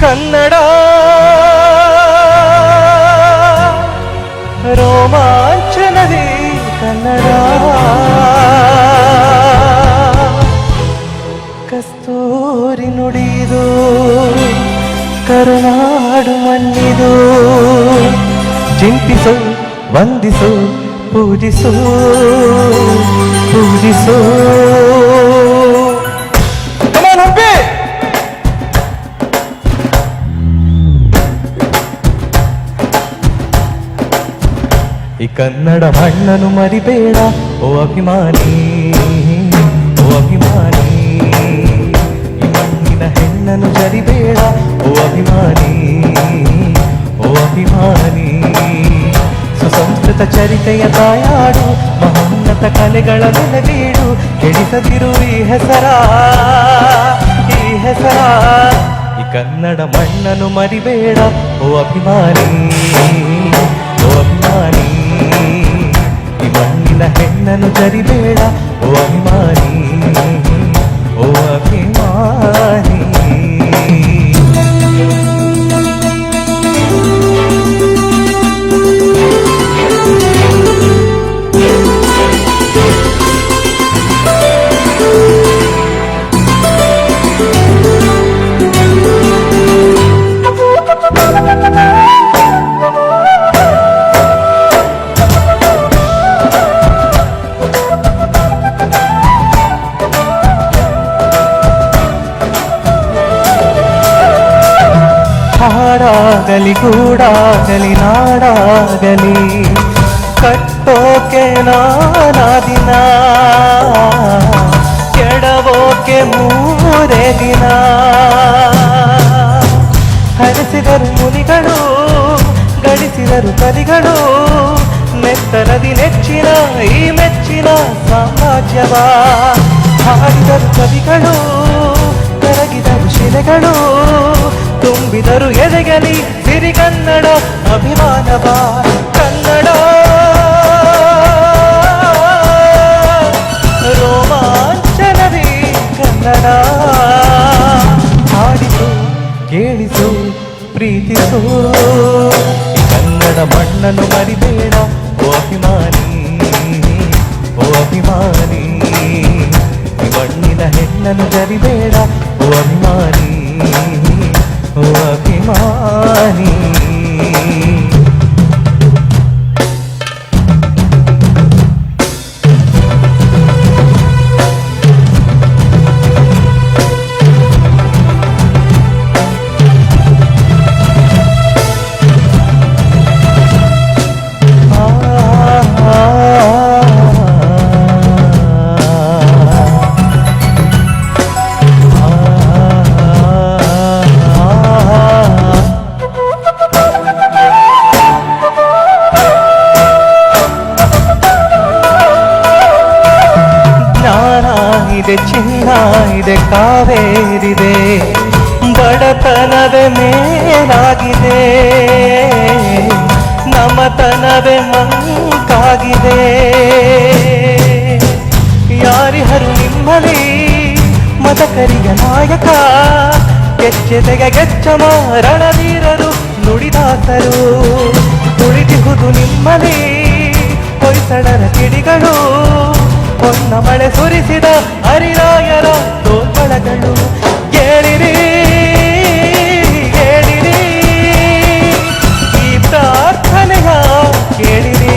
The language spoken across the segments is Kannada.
ಕನ್ನಡ ರೋಮಾಂಚನದಿ ಕನ್ನಡ ಕಸ್ತೂರಿ ನುಡಿದು ಕರುನಾಡು ಮಣ್ಣಿದು ಚಿಂತಿಸು ವಂದಿಸು ಪೂಜಿಸು ಪೂಜಿಸು ಈ ಕನ್ನಡ ಮಣ್ಣನ್ನು ಮರಿಬೇಡ ಓ ಅಭಿಮಾನಿ, ಓ ಅಭಿಮಾನಿ. ಈ ಮಣ್ಣಿನ ಹೆಣ್ಣನ್ನು ಜರಿಬೇಡ ಓ ಅಭಿಮಾನಿ, ಓ ಅಭಿಮಾನಿ. ಸುಸಂಸ್ಕೃತ ಚರಿತೆಯ ತಾಯಾಡು, ಮಹೋನ್ನತ ಕಲೆಗಳ ನೆಲೆಗೀಡು. ಕೆಡಿಸದಿರು ಈ ಹೆಸರ, ಈ ಹೆಸರ. ಈ ಕನ್ನಡ ಮಣ್ಣನ್ನು ಮರಿಬೇಡ ಓ ಅಭಿಮಾನಿ, ಓ ಅಭಿಮಾನಿ. ಈ ಮಣ್ಣಿನ ಹೆಣ್ಣನ್ನು ಜರಿಬೇಡ ಓ ಅಭಿಮಾನಿ, ಓ ಅಭಿಮಾನಿ. ಹಾಡಾಗಲಿ ಗೂಡಾಗಲಿ ನಾಡಾಗಲಿ ಕಟ್ಟೋಕೆ ನಾನಾ ದಿನ, ಕೆಡವೋಕೆ ಮೂರೇ ದಿನ. ಹರಿಸಿದರು ಮುನಿಗಳು, ಗಳಿಸಿದರು ಕಲಿಗಳು, ನೆತ್ತರದಿ ನೆಚ್ಚಿನ ಈ ಮೆಚ್ಚಿನ ಸಾಮ್ರಾಜ್ಯವ. ಹಾಡಿದರು ಕವಿಗಳು, ಕರಗಿದರು ಶಿಲೆಗಳು, ತುಂಬಿದರು ಎದೆಗಲಿ ಸಿರಿ ಕನ್ನಡ ಅಭಿಮಾನವ. ಕನ್ನಡ ರೋಮಾಂಚನವೇ ಕನ್ನಡ. ಹಾಡಿಸು ಕೇಳಿಸು ಪ್ರೀತಿಸು ಕನ್ನಡ ಮಣ್ಣನ್ನು ಮರಿಬೇಡ ಓ ಅಭಿಮಾನಿ, ಓ ಅಭಿಮಾನಿ. ಮಣ್ಣಿನ ಹೆಣ್ಣನ್ನು ಜರಿಬೇಡ ಓ ಅಭಿಮಾನಿ, ಓ ಅಭಿಮಾನಿ. ಇದೆ ಚಿನ್ನ ಇದೆ ಕಾವೇರಿದೆ, ಬಡತನವೇ ಮೇಲಾಗಿದೆ, ನಮತನವೇ ಮಂಕಾಗಿದೆ. ಯಾರಿಹರು ನಿಮ್ಮಲಿ ಮದಕರಿಯ ನಾಯಕ, ಗೆಜ್ಜೆದೆಗ ಗೆಚ್ಚಮ ರಣವೀರರು ನುಡಿದಾಸರು. ತುಳಿದಿಹುದು ನಿಮ್ಮಲಿ ಹೊಯ್ಸಳರ ಕಿಡಿಗಳು, ಹೊನ್ನ ಮಳೆ ಸುರಿಸಿದ ಹರಿರಾಯರ ತೋಳ್ಬಳಗಳು. ಕೇಳಿರಿ ಕೇಳಿರಿ ಈ ಪ್ರಾರ್ಥನೆಯ ಕೇಳಿರಿ,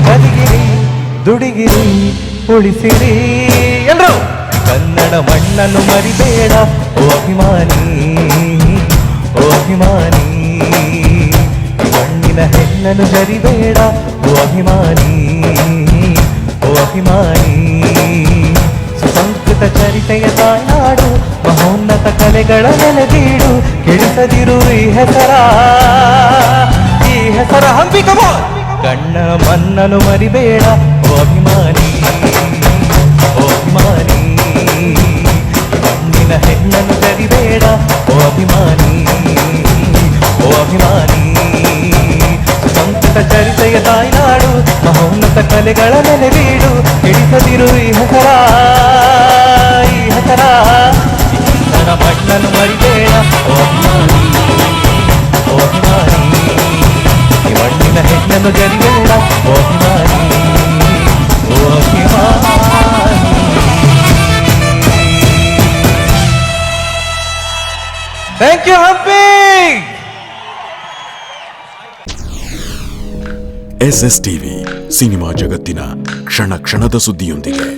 ಬದಿಗಿರಿ ದುಡಿಗಿರಿ ಉಳಿಸಿರಿ ಎಲ್ರು. ಕನ್ನಡ ಮಣ್ಣನ್ನು ಮರಿಬೇಡ ಓ ಅಭಿಮಾನಿ, ಓ ಅಭಿಮಾನಿ. ಮಣ್ಣಿನ ಹೆಣ್ಣನ್ನು ಜರಿಬೇಡ ಓ ಅಭಿಮಾನಿ, ಓ ಅಭಿಮಾನಿ. ಸುಸಂಸ್ಕೃತ ಚರಿತೆಯ ತಾಯ್ನಾಡು, ಮಹೋನ್ನತ ಕಲೆಗಳ ನೆಲೆಗೀಡು. ಕೆಡಿಸದಿರು ಈ ಹೆಸರ, ಈ ಹೆಸರ ಹಂಪಿ ಕಮೋ. ಕಣ್ಣ ಮಣ್ಣನ್ನು ಮರಿಬೇಡ ಓ ಅಭಿಮಾನಿ, ಓ ಅಭಿಮಾನಿ. ಮಣ್ಣಿನ ಹೆಣ್ಣನ್ನು ಜರಿಬೇಡ ಓ ಅಭಿಮಾನಿ, ಓ ಅಭಿಮಾನಿ. ಸಂಸ್ಕೃತ ಚರಿತೆಯ ತಾಯ್ನಾಡು, ಮಹೋನ್ನತ ಕಲೆಗಳ ನೆಲೆವೀಡು. ಹಿಡಿಸದಿರು ಈ ಹೆಸರ, ಈ ಹೆಸರ. ಈ ಕನ್ನಡ ಮಣ್ಣನ್ನು ಮರಿಬೇಡ ಓ ಅಭಿಮಾನಿ, ಓ ಅಭಿಮಾನಿ, ಈ ಮಣ್ಣಿನ ಹೆಣ್ಣನ್ನು ಜರಿಬೇಡ ಓ ಅಭಿಮಾನಿ, ಓ ಅಭಿಮಾನಿ. Thank you Hampi. SS TV cinema ಜಗತ್ತಿನ ಕ್ಷಣ ಕ್ಷಣದ ಸುದ್ದಿಯೊಂದಿಗೆ.